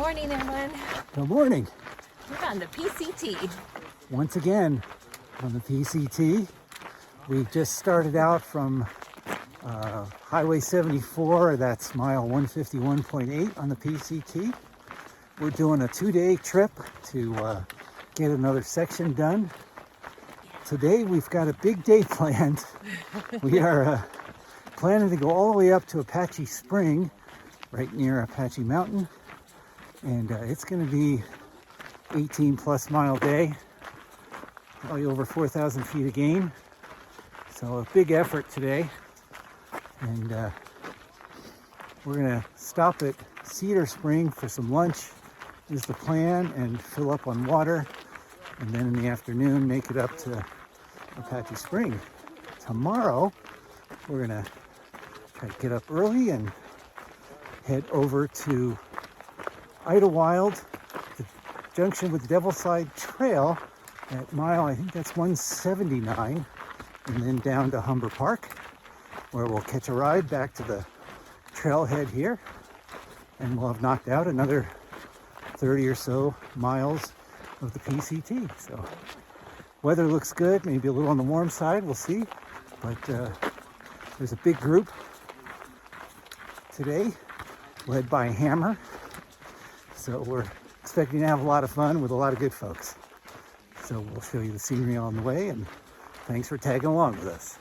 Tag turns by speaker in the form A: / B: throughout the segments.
A: morning, everyone.
B: Good morning.
A: We're on the PCT.
B: Once again on the PCT. We just started out from Highway 74, that's mile 151.8 on the PCT. We're doing a 2-day trip to get another section done. Today we've got a big day planned. We are planning to go all the way up to Apache Spring, right near Apache Mountain. And it's going to be 18 plus mile day, probably over 4,000 feet of gain. So a big effort today. And we're going to stop at Cedar Spring for some lunch is the plan, and fill up on water. And then in the afternoon, make it up to Apache Spring. Tomorrow, we're going to try to get up early and head over to Idyllwild, the junction with the Devil's Slide Trail at mile, I think that's 179, and then down to Humber Park, where we'll catch a ride back to the trailhead here, and we'll have knocked out another 30 or so miles of the PCT. So weather looks good, maybe a little on the warm side, we'll see, but there's a big group today led by Hammer. So we're expecting to have a lot of fun with a lot of good folks. So we'll show you the scenery on the way, and thanks for tagging along with us.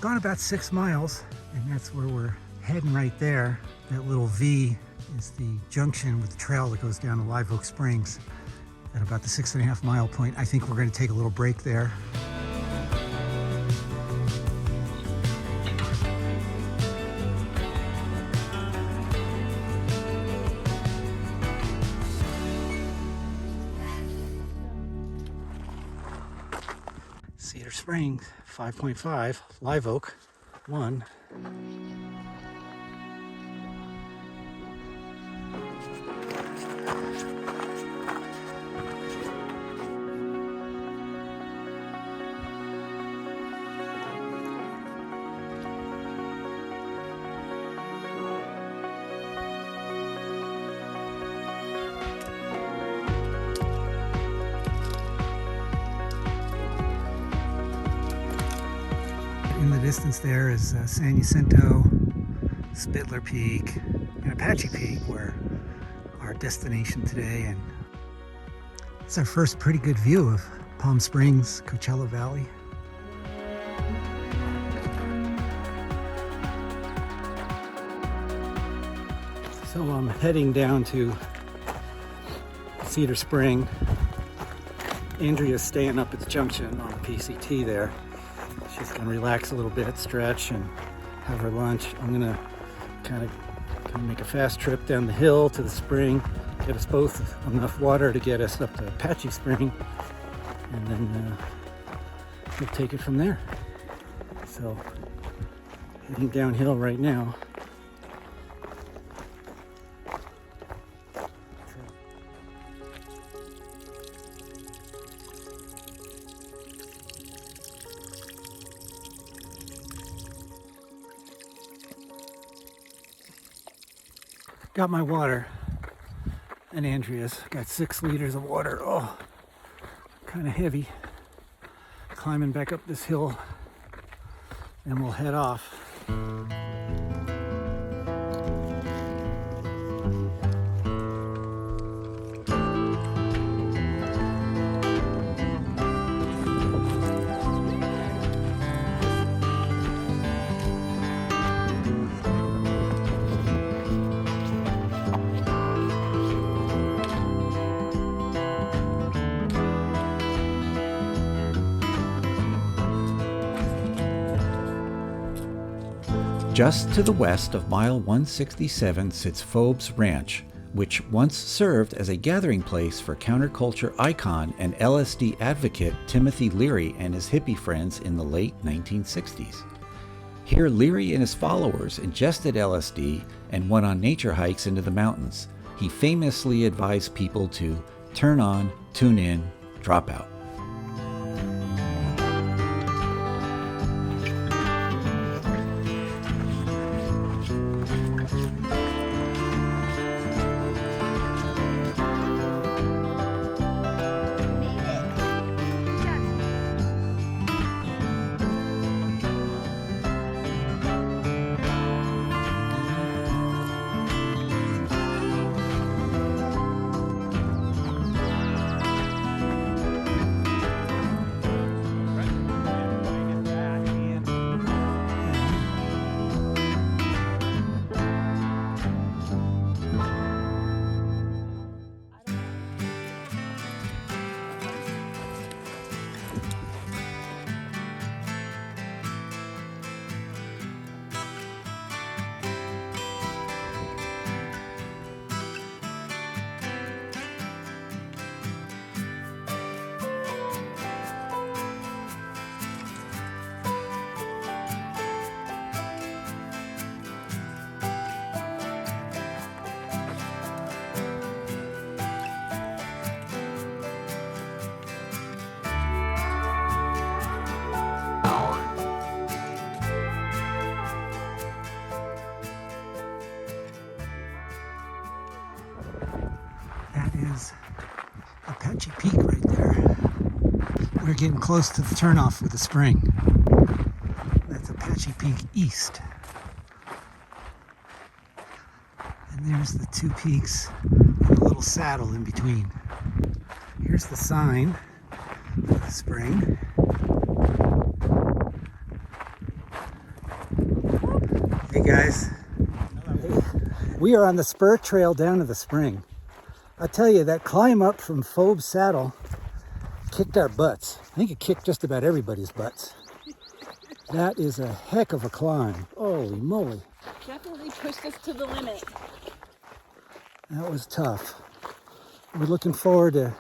B: Gone about 6 miles, and that's where we're heading right there. That little V is the junction with the trail that goes down to Live Oak Springs at about the 6.5 mile point. I think we're going to take a little break there. Cedar Springs, 5.5, Live Oak, 1. In the distance there is San Jacinto, Spitler Peak, and Apache Peak, where our destination today. And it's our first pretty good view of Palm Springs, Coachella Valley. So I'm heading down to Cedar Spring. Andrea's staying up at the junction on the PCT there. She's gonna relax a little bit, stretch, and have her lunch. I'm gonna kind of make a fast trip down the hill to the spring, get us both enough water to get us up to Apache Spring, and then we'll take it from there. So, heading downhill right now. Got my water, and Andrea's got 6 liters of water. Oh, kind of heavy. Climbing back up this hill, and we'll head off.
C: Just to the west of mile 167 sits Fobes Ranch, which once served as a gathering place for counterculture icon and LSD advocate Timothy Leary and his hippie friends in the late 1960s. Here, Leary and his followers ingested LSD and went on nature hikes into the mountains. He famously advised people to turn on, tune in, drop out. Apache Peak right there. We're getting close to the turnoff with the spring. That's Apache Peak East. And there's the two peaks and a little saddle in between. Here's the sign for the spring. Hey guys. We are on the spur trail down to the spring. I tell you, that climb up from Fobes Saddle kicked our butts. I think it kicked just about everybody's butts. That is a heck of a climb. Holy moly.
A: Definitely pushed us to the limit.
B: That was tough. We're looking forward to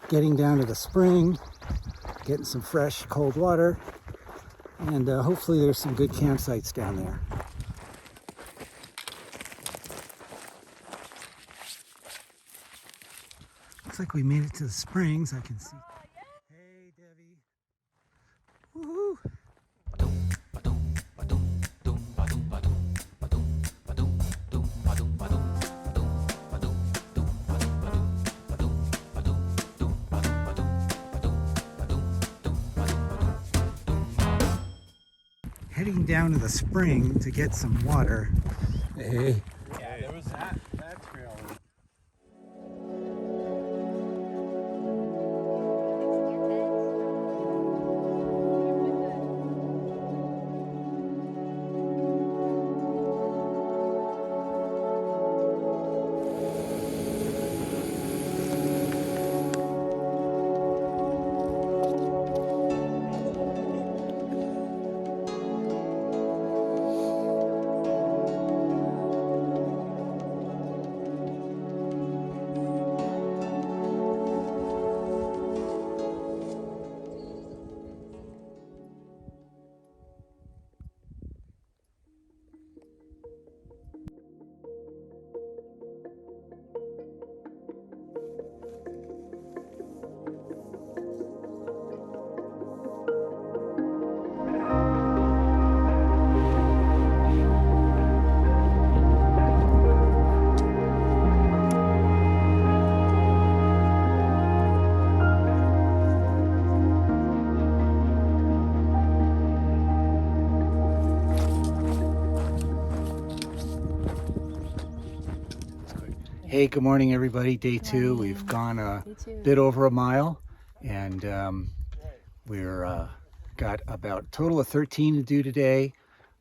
B: getting down to the spring, getting some fresh cold water, and hopefully there's some good campsites down there. Looks like we made it to the springs. I can see. Hey, Debbie. Woohoo! Heading down to the spring to get some water. Hey.
D: Yeah, there was that trail.
B: Hey, good morning, everybody. Day two. We've gone a bit over a mile, and we're got about a total of 13 to do today.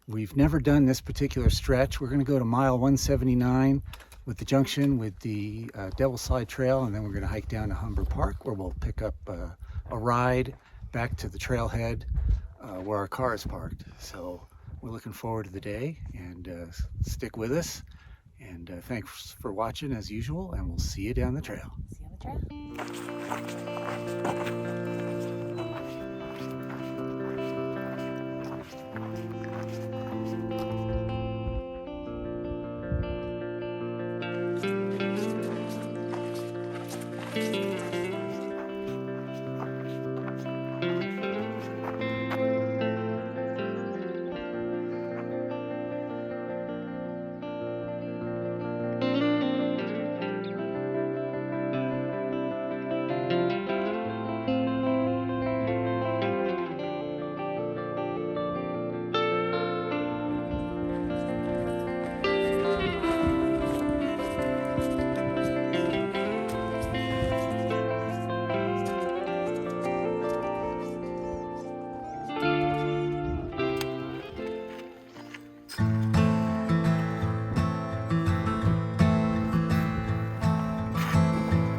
B: We've never done this particular stretch. We're going to go to mile 179 with the junction with the Devil's Slide Trail, and then we're going to hike down to Humber Park, where we'll pick up a ride back to the trailhead where our car is parked. So we're looking forward to the day, and stick with us. And thanks for watching as usual, and we'll see you down the trail.
A: See you on the trail.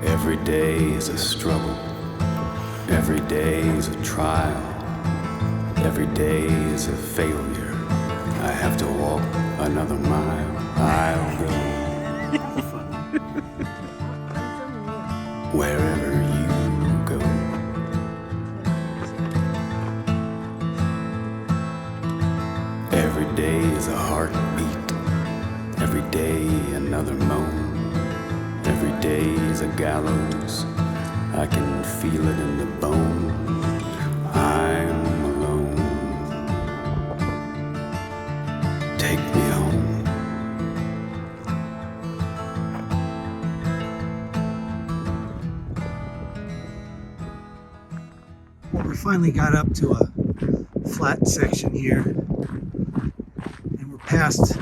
E: Every day is a struggle, every day is a trial, every day is a failure. I have to walk another mile. I'll go wherever you go. Every day is a heartbeat, every day another moan. Every day is a gallows, I can feel it in the bone. I'm alone. Take me home.
B: Well, we finally got up to a flat section here, and we're past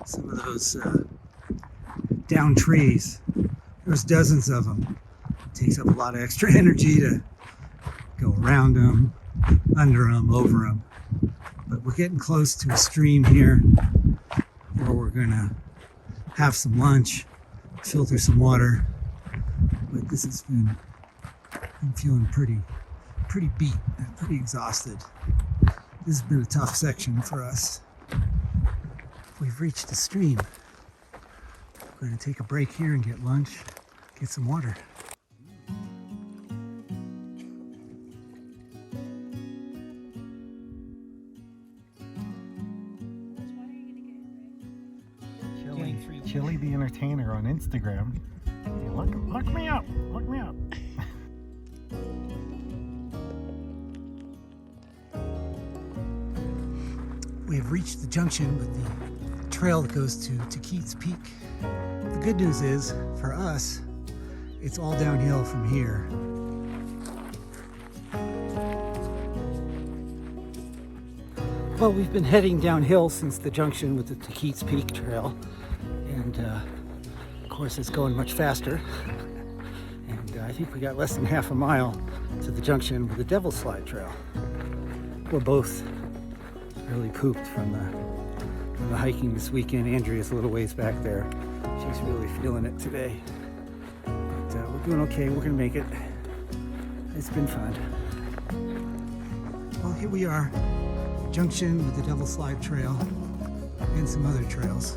B: some of those down trees. There's dozens of them. It takes up a lot of extra energy to go around them, under them, over them. But we're getting close to a stream here where we're gonna have some lunch, filter some water. But this has been, I'm feeling pretty beat and pretty exhausted. This has been a tough section for us. We've reached the stream. We're going to take a break here and get lunch, get some water.
D: Chili the Entertainer on Instagram. Hey, look me up. Look me up.
B: We have reached the junction with the trail that goes to Tahquitz Peak. The good news is, for us, it's all downhill from here. Well, we've been heading downhill since the junction with the Tahquitz Peak Trail, and of course it's going much faster. And I think we got less than half a mile to the junction with the Devil's Slide Trail. We're both really pooped from the hiking this weekend. Andrea's a little ways back there. She's really feeling it today. But we're doing okay. We're gonna make it. It's been fun. Well, here we are, junction with the Devil's Slide Trail and some other trails.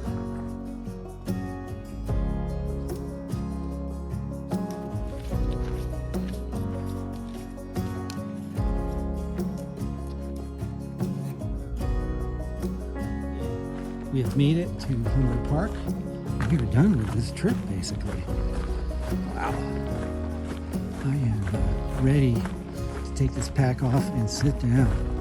B: We have made it to Humber Park. We are done with this trip, basically. Wow. I am ready to take this pack off and sit down.